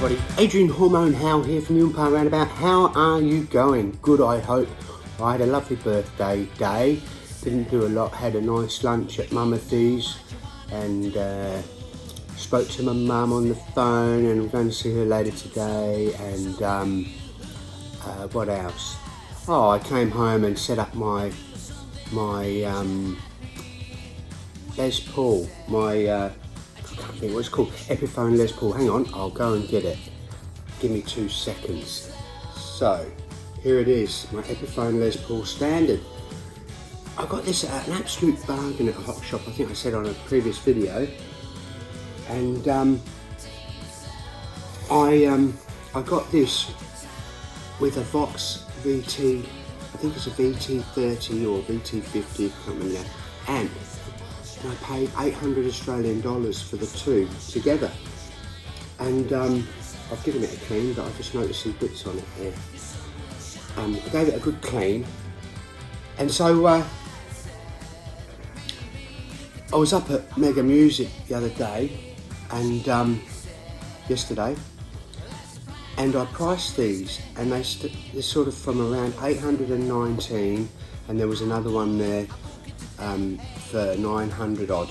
everybody, Adrian Hormone Howe here from Oompah Roundabout. How are you going? Good, I hope. I had a lovely birthday day, didn't do a lot, had a nice lunch at Mummathy's and spoke to my mum on the phone, and I'm going to see her later today. And what else? Oh, I came home and set up my Les Paul, I can't think what it's called, Epiphone Les Paul. Hang on, I'll go and get it. Give me 2 seconds. So, here it is, my Epiphone Les Paul Standard. I got this at an absolute bargain at a hot shop, I think I said on a previous video. And I got this with a Vox VT, I think it's a VT30 or VT50, I can't remember, amp. And I paid 800 Australian dollars for the two together. And I've given it a clean, but I've just noticed some bits on it there. I gave it a good clean. And so I was up at Mega Music the other day, and yesterday, and I priced these, and they're sort of from around 819, and there was another one there for 900 odd.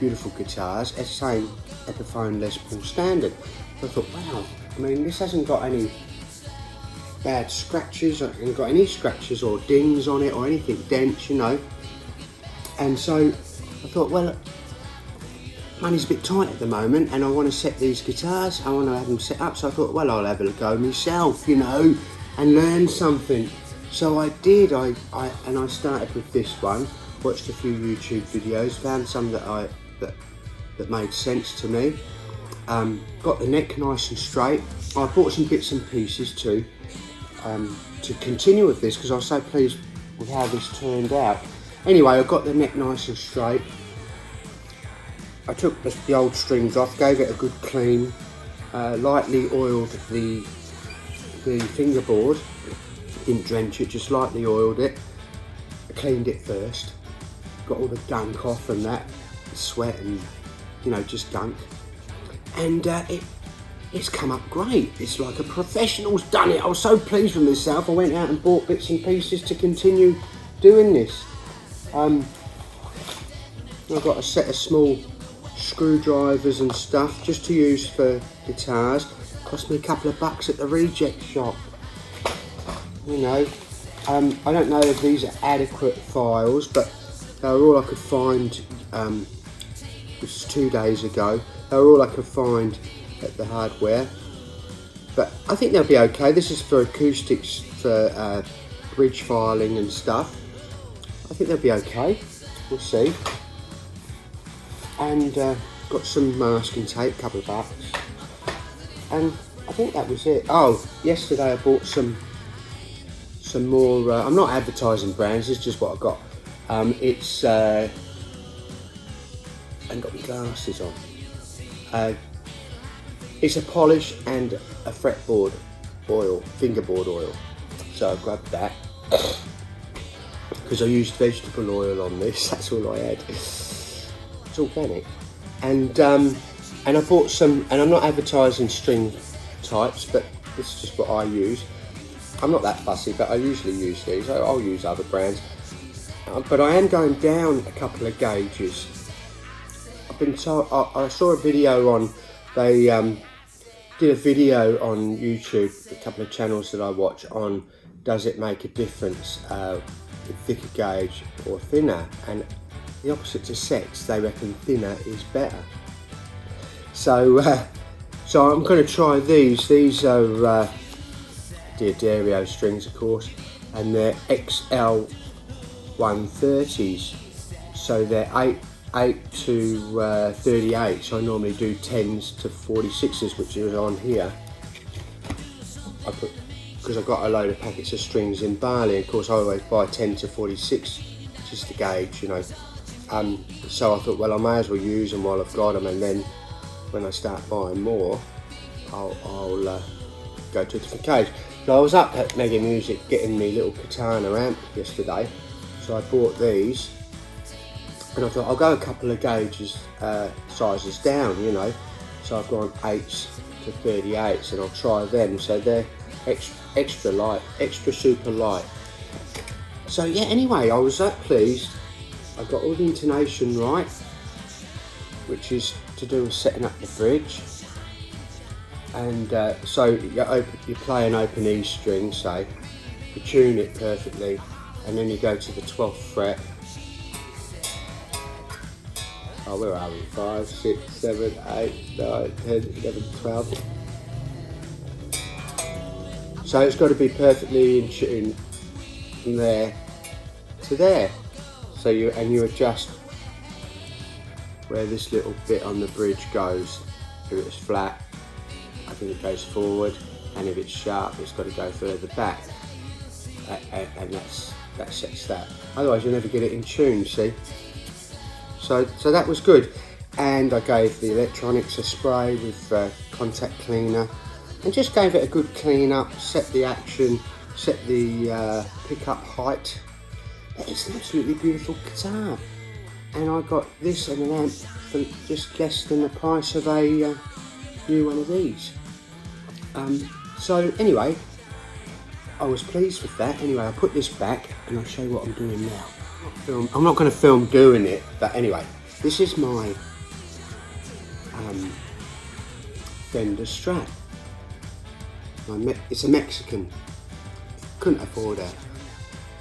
Beautiful guitars, it's the same Epiphone Les Paul Standard. I thought, wow, I mean, this hasn't got any bad scratches, it hasn't got any scratches or dings on it or anything, dents, you know. And so I thought, well, money's a bit tight at the moment, and I want to set these guitars, I want to have them set up, so I thought, well, I'll have a go myself, you know, and learn something. So I did, and I started with this one, watched a few YouTube videos, found some that made sense to me. Got the neck nice and straight. I bought some bits and pieces too, to continue with this, because I was so pleased with how this turned out. Anyway, I got the neck nice and straight. I took the old strings off, gave it a good clean, lightly oiled the fingerboard, didn't drench it, just lightly oiled it. I cleaned it first, got all the gunk off and that, sweat and, you know, just gunk. And it's come up great. It's like a professional's done it. I was so pleased with myself. I went out and bought bits and pieces to continue doing this. I've got a set of small screwdrivers and stuff just to use for guitars. Cost me a couple of bucks at the reject shop. You know, I don't know if these are adequate files, but they were all I could find. This was 2 days ago. They were all I could find at the hardware, but I think they'll be okay. This is for acoustics, for bridge filing and stuff. I think they'll be okay. We'll see. And got some masking tape, couple of bucks, and I think that was it. Oh, yesterday I bought some more. I'm not advertising brands. It's just what I got. It's I haven't got my glasses on. It's a polish and a fretboard oil, fingerboard oil. So I grabbed that because I used vegetable oil on this. That's all I had. It's organic. And I bought some, and I'm not advertising string types, but this is just what I use. I'm not that fussy, but I usually use these. I'll use other brands. But I am going down a couple of gauges. I've been told, I saw a video on, they did a video on YouTube, a couple of channels that I watch, on does it make a difference with thicker gauge or thinner, and the opposite to sex, they reckon thinner is better. So so I'm going to try these. These are D'Addario strings, of course, and they're XL 130s, so they're 8 to 38, so I normally do 10s to 46s, which is on here. I put, because I've got a load of packets of strings in Bali, of course I always buy 10 to 46, just the gauge, you know. So I thought, well, I may as well use them while I've got them, and then when I start buying more, I'll go to a different gauge. So I was up at Mega Music getting me little Katana amp yesterday, so I bought these, and I thought I'll go a couple of gauges, sizes down, you know. So I've gone 8s to 38s, and I'll try them. So they're extra light, extra super light. So yeah, anyway, I was that pleased. I got all the intonation right, which is to do with setting up the bridge. And so you play an open E string, say, you tune it perfectly, and then you go to the 12th fret. Oh, where are we? 5, 6, 7, 8, 9, 10, 11, 12. So it's got to be perfectly in tune from there to there. So you adjust where this little bit on the bridge goes. If it's flat, I think it goes forward, and if it's sharp, it's got to go further back, and that sets that. Otherwise, you'll never get it in tune. See. So that was good, and I gave the electronics a spray with contact cleaner, and just gave it a good clean up. Set the action, set the pickup height. It's an absolutely beautiful guitar, and I got this and an amp for just less than the price of a new one of these. So anyway, I was pleased with that. Anyway, I'll put this back and I'll show you what I'm doing now. I'm not going to film doing it, but anyway, this is my Fender Strat. It's a Mexican. Couldn't afford a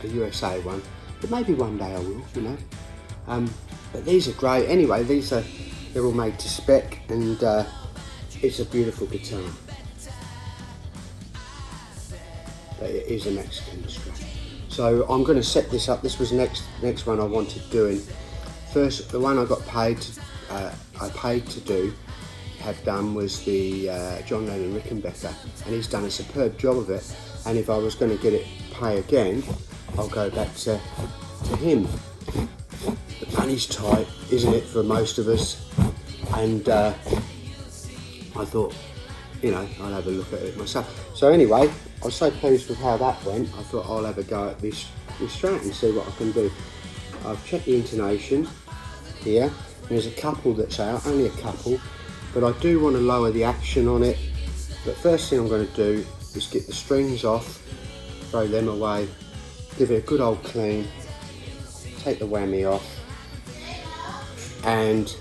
USA one, but maybe one day I will, you know. But these are great. Anyway, they're all made to spec, and it's a beautiful guitar. But it is a Mexican Strat. So I'm going to set this up. This was next one I wanted doing. First, the one I got paid to have done was the John Lennon Rickenbacker, and he's done a superb job of it. And if I was going to get it pay again, I'll go back to him. The money's tight, isn't it, for most of us? And I thought, you know, I'll have a look at it myself. So anyway, I was so pleased with how that went, I thought I'll have a go at this Strat and see what I can do. I've checked the intonation here, and there's a couple that's out, only a couple, but I do want to lower the action on it. But first thing I'm going to do is get the strings off, throw them away, give it a good old clean, take the whammy off, and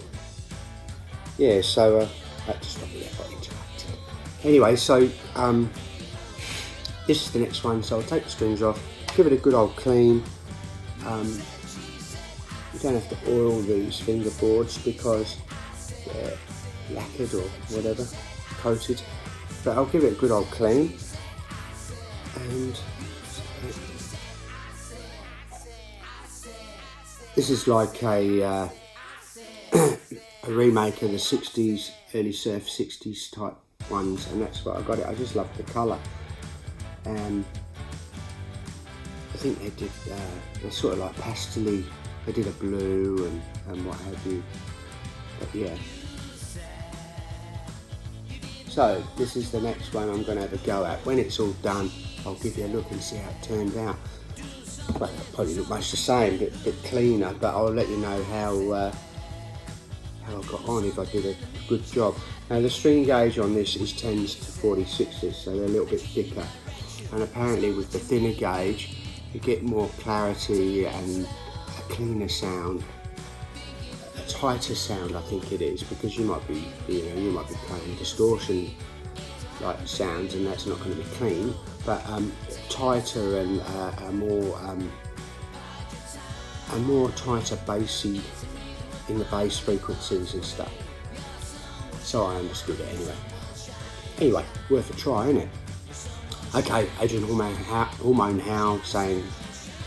yeah, so just got interrupted. Anyway, so this is the next one, so I'll take the strings off, give it a good old clean. You don't have to oil these fingerboards because they're lacquered or whatever, coated, but I'll give it a good old clean. And this is like a remake of the 60s, early surf 60s type ones, and that's what I got it. I just love the colour. I think they did, they're sort of like pastel-y. They did a blue and what have you, but yeah. So this is the next one I'm going to have a go at. When it's all done, I'll give you a look and see how it turned out. Well, it'll probably look much the same, a bit cleaner, but I'll let you know how I got on, if I did a good job. Now the string gauge on this is 10s to 46s, so they're a little bit thicker. And apparently with the thinner gauge, you get more clarity and a cleaner sound, a tighter sound, I think it is, because you might be playing distortion like sounds, and that's not going to be clean, but tighter and a more tighter bassy in the bass frequencies and stuff. So I understood it anyway. Anyway, worth a try, isn't it? Okay, Adrian Hormone Howe saying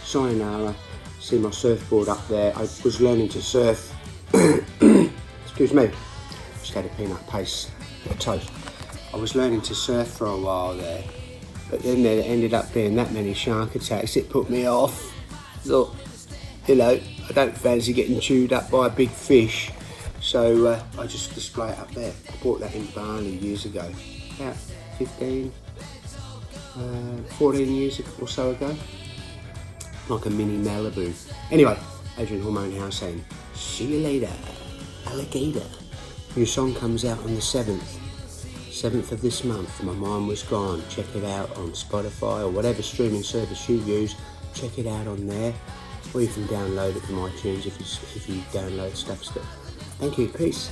sayonara. See my surfboard up there. I was learning to surf. Excuse me. Just had a peanut paste toast. I was learning to surf for a while there, but then there ended up being that many shark attacks. It put me off. Thought, you know, I don't fancy getting chewed up by a big fish, so I just display it up there. I bought that in Bali years ago, about 14 years or so ago, like a mini Malibu. Anyway, Adrian Hormone House saying, see you later, alligator. New song comes out on the 7th, 7th of this month, My Mind Was Gone. Check it out on Spotify or whatever streaming service you use. Check it out on there, or you can download it from iTunes if you download stuff still. Thank you, peace.